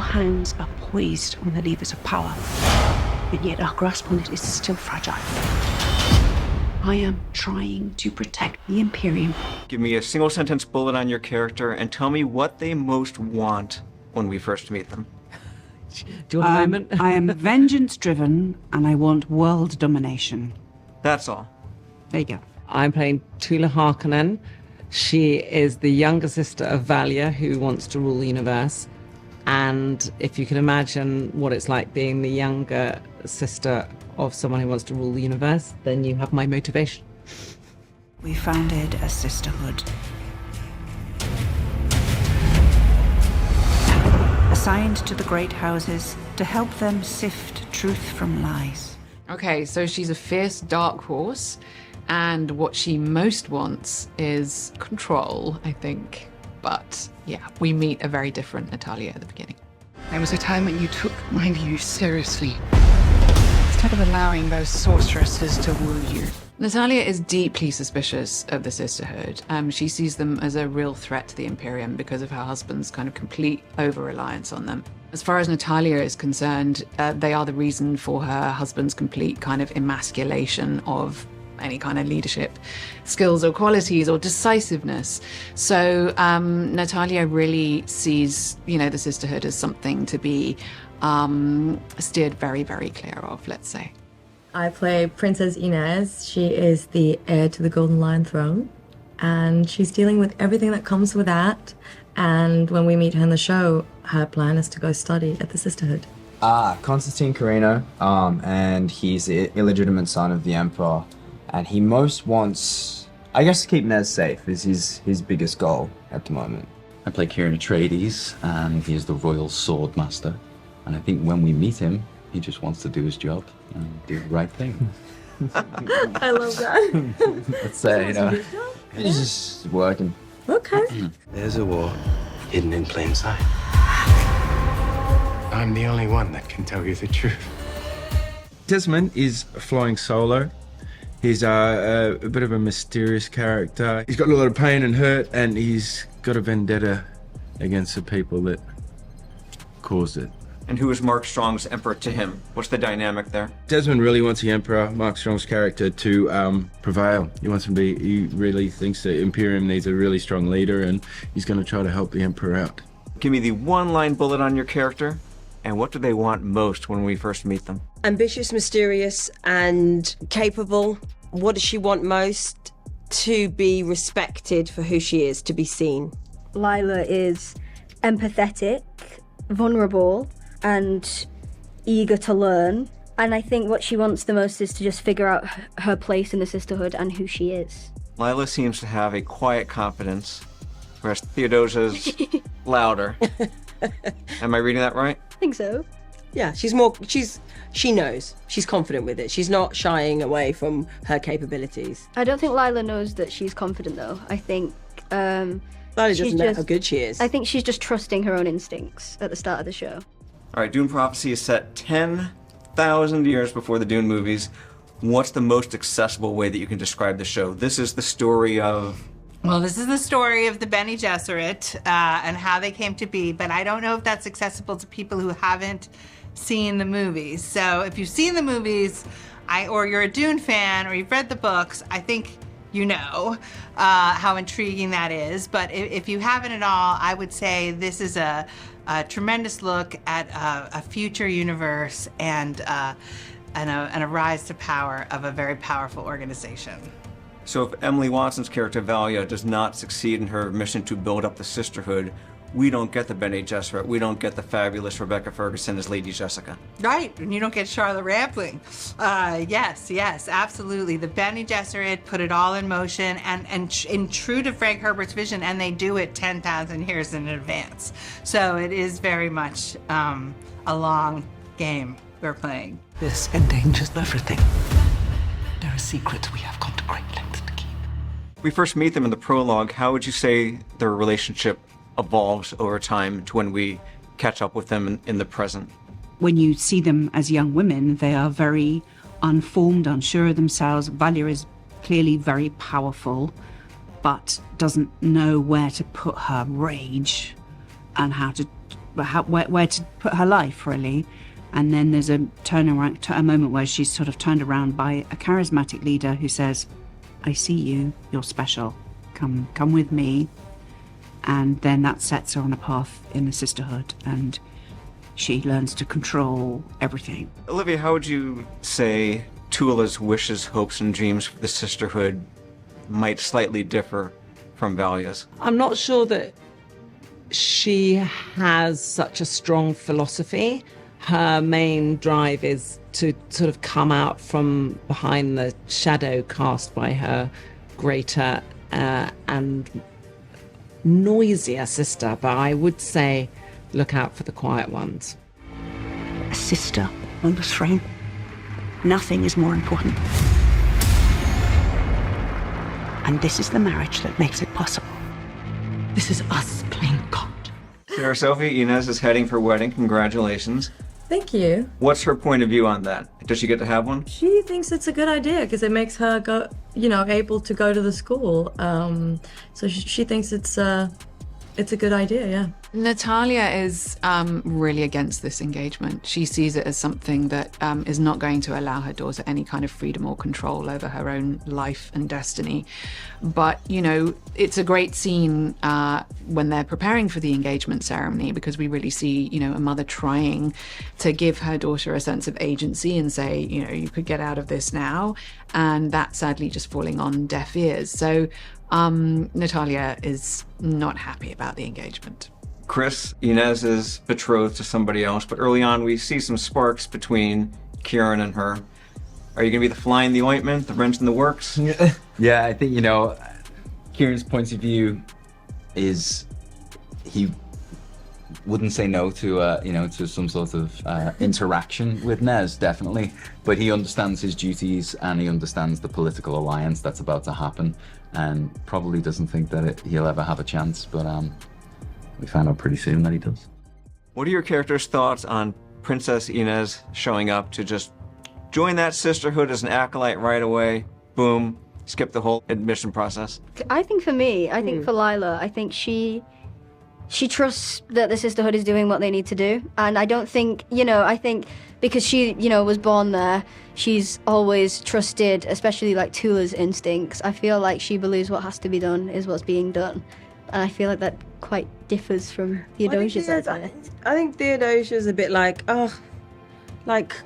Our hands are poised on the levers of power, and yet our grasp on it is still fragile. I am trying to protect the Imperium. Give me a single sentence bullet on your character and tell me what they most want when we first meet them. Do you want a moment? I am vengeance-driven, and I want world domination. That's all. There you go. I'm playing Tula Harkonnen. She is the younger sister of Valia, who wants to rule the universe. And if you can imagine what it's like being the younger sister of someone who wants to rule the universe, then you have my motivation. We founded a sisterhood. Assigned to the great houses to help them sift truth from lies. Okay, so she's a fierce dark horse, and what she most wants is control, I think. But yeah, we meet a very different Natalia at the beginning. There was a time when you took my views seriously, instead of allowing those sorceresses to woo you. Natalia is deeply suspicious of the Sisterhood. She sees them as a real threat to the Imperium because of her husband's kind of complete over-reliance on them. As far as Natalia is concerned, they are the reason for her husband's complete kind of emasculation of any kind of leadership skills or qualities or decisiveness. So Natalia really sees, the Sisterhood as something to be steered very, very clear of, let's say. I play Princess Inez. She is the heir to the Golden Lion throne, and she's dealing with everything that comes with that. And when we meet her in the show, her plan is to go study at the Sisterhood. Constantine Carino, and he's the illegitimate son of the Emperor, and he most wants, I guess, to keep Nez safe is his biggest goal at the moment. I play Kieran Atreides, and he is the Royal Sword Master, and I think when we meet him, he just wants to do his job and do the right thing. I love that. Let's say, he's just working. Okay. There's a war hidden in plain sight. I'm the only one that can tell you the truth. Desmond is flying solo. He's a bit of a mysterious character. He's got a lot of pain and hurt, and he's got a vendetta against the people that caused it. And who is Mark Strong's Emperor to him? What's the dynamic there? Desmond really wants the Emperor, Mark Strong's character, to prevail. He really thinks the Imperium needs a really strong leader, and he's going to try to help the Emperor out. Give me the one-line bullet on your character, and what do they want most when we first meet them? Ambitious, mysterious, and capable. What does she want most? To be respected for who she is, to be seen. Lila is empathetic, vulnerable, and eager to learn. And I think what she wants the most is to just figure out her place in the Sisterhood and who she is. Lila seems to have a quiet confidence, whereas Theodosia's louder. Am I reading that right? I think so. Yeah, she knows. She's confident with it. She's not shying away from her capabilities. I don't think Lila knows that she's confident, though. I think Lila doesn't know how good she is. I think she's just trusting her own instincts at the start of the show. All right, Dune Prophecy is set 10,000 years before the Dune movies. What's the most accessible way that you can describe the show? This is the story of... Well, this is the story of the Bene Gesserit and how they came to be, but I don't know if that's accessible to people who haven't seen the movies. So if you've seen the movies, or you're a Dune fan, or you've read the books, I think you know how intriguing that is. But if you haven't at all, I would say this is a tremendous look at a future universe and a rise to power of a very powerful organization. So if Emily Watson's character, Valia, does not succeed in her mission to build up the Sisterhood, we don't get the Bene Gesserit. We don't get the fabulous Rebecca Ferguson as Lady Jessica. Right, and you don't get Charlotte Rampling. Yes, absolutely. The Bene Gesserit put it all in motion, and true to Frank Herbert's vision, and they do it 10,000 years in advance. So it is very much a long game we're playing. This endangers everything. There are secrets we have gone to great lengths to keep. We first meet them in the prologue. How would you say their relationship evolves over time to when we catch up with them in the present? When you see them as young women, they are very unformed, unsure of themselves. Valia is clearly very powerful, but doesn't know where to put her rage and how to where to put her life, really. And then there's a moment where she's sort of turned around by a charismatic leader who says, I see you, you're special, come with me. And then that sets her on a path in the sisterhood, and she learns to control everything. Olivia, how would you say Tula's wishes, hopes, and dreams for the sisterhood might slightly differ from Valia's? I'm not sure that she has such a strong philosophy. Her main drive is to sort of come out from behind the shadow cast by her greater and noisier sister, but I would say look out for the quiet ones. A sister on the throne. Nothing is more important. And this is the marriage that makes it possible. This is us playing God. Sarah-Sofie, Inez is heading for wedding. Congratulations. Thank you. What's her point of view on that? Does she get to have one? She thinks it's a good idea because it makes her go, able to go to the school. So she thinks it's a good idea, yeah. Natalia is really against this engagement. She sees it as something that is not going to allow her daughter any kind of freedom or control over her own life and destiny. But, it's a great scene when they're preparing for the engagement ceremony, because we really see, a mother trying to give her daughter a sense of agency and say, you could get out of this now. And that sadly just falling on deaf ears. So Natalia is not happy about the engagement. Chris, Inez is betrothed to somebody else, but early on we see some sparks between Kieran and her. Are you going to be the fly in the ointment, the wrench in the works? Yeah, I think, Kieran's point of view is he wouldn't say no to, to some sort of interaction with Nez, definitely. But he understands his duties and he understands the political alliance that's about to happen, and probably doesn't think that he'll ever have a chance, but we find out pretty soon that he does. What are your characters' thoughts on Princess Inez showing up to just join that sisterhood as an acolyte right away? Boom, skip the whole admission process. I think for me, for Lila, I think she trusts that the sisterhood is doing what they need to do. And I don't think, I think because she, was born there, she's always trusted, especially like Tula's instincts. I feel like she believes what has to be done is what's being done. And I feel like that quite differs from Theodosia's idea. I think Theodosia's a bit like,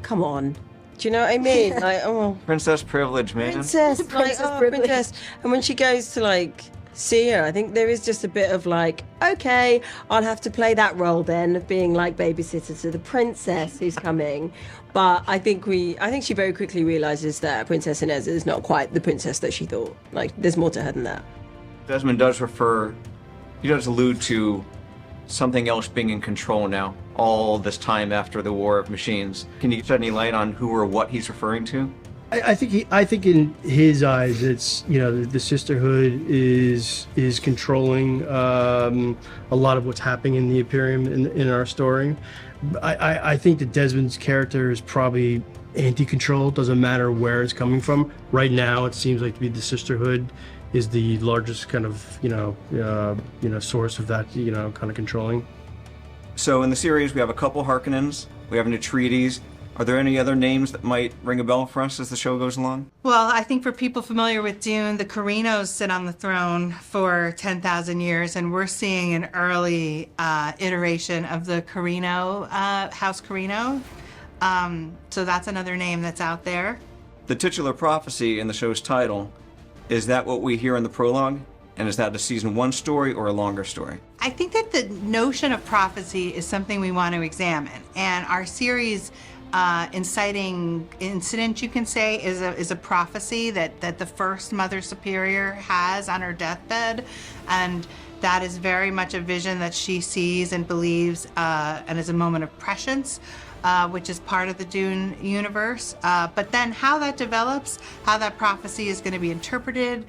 come on. Do you know what I mean? Princess privilege, man. Princess privilege. And when she goes to see her, I think there is just a bit of okay, I'll have to play that role then of being babysitter to the princess who's coming. But I think she very quickly realizes that Princess Inez is not quite the princess that she thought. There's more to her than that. Desmond does allude to something else being in control now, all this time after the War of Machines. Can you shed any light on who or what he's referring to? I think in his eyes, it's the sisterhood is controlling a lot of what's happening in the Imperium in our story. I think that Desmond's character is probably anti-control. Doesn't matter where it's coming from. Right now, it seems like to be the sisterhood is the largest kind of source of that kind of controlling. So in the series, we have a couple Harkonnens, we have an Atreides. Are there any other names that might ring a bell for us as the show goes along? Well, I think for people familiar with Dune, the Carrinos sit on the throne for 10,000 years, and we're seeing an early iteration of the Carrino, House Carrino. So that's another name that's out there. The titular prophecy in the show's title, is that what we hear in the prologue? And is that a season 1 story or a longer story? I think that the notion of prophecy is something we want to examine. And our series, Inciting Incident, you can say, is a prophecy that the first Mother Superior has on her deathbed. And that is very much a vision that she sees and believes and is a moment of prescience. Which is part of the Dune universe. But then how that develops, how that prophecy is going to be interpreted,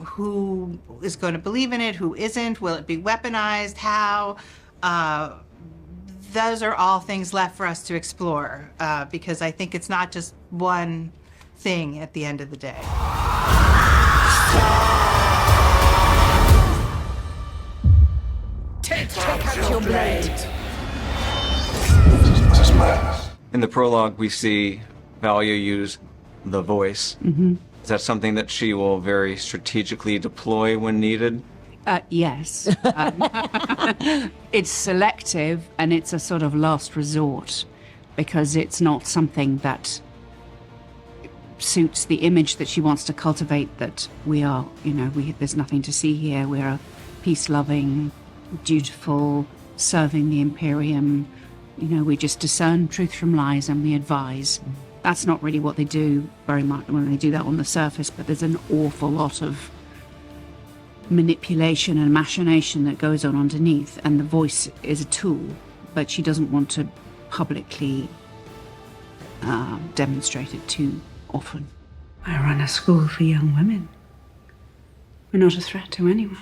who is going to believe in it, who isn't, will it be weaponized, how, those are all things left for us to explore, because I think it's not just one thing at the end of the day. Take out your your blade. This is madness. In the prologue, we see Valia use the voice. Mm-hmm. Is that something that she will very strategically deploy when needed? Yes. It's selective and it's a sort of last resort because it's not something that suits the image that she wants to cultivate, that we are, there's nothing to see here. We're a peace-loving, dutiful, serving the Imperium. We just discern truth from lies and we advise. That's not really what they do very much when they do that on the surface, but there's an awful lot of manipulation and machination that goes on underneath, and the voice is a tool, but she doesn't want to publicly demonstrate it too often. I run a school for young women. We're not a threat to anyone.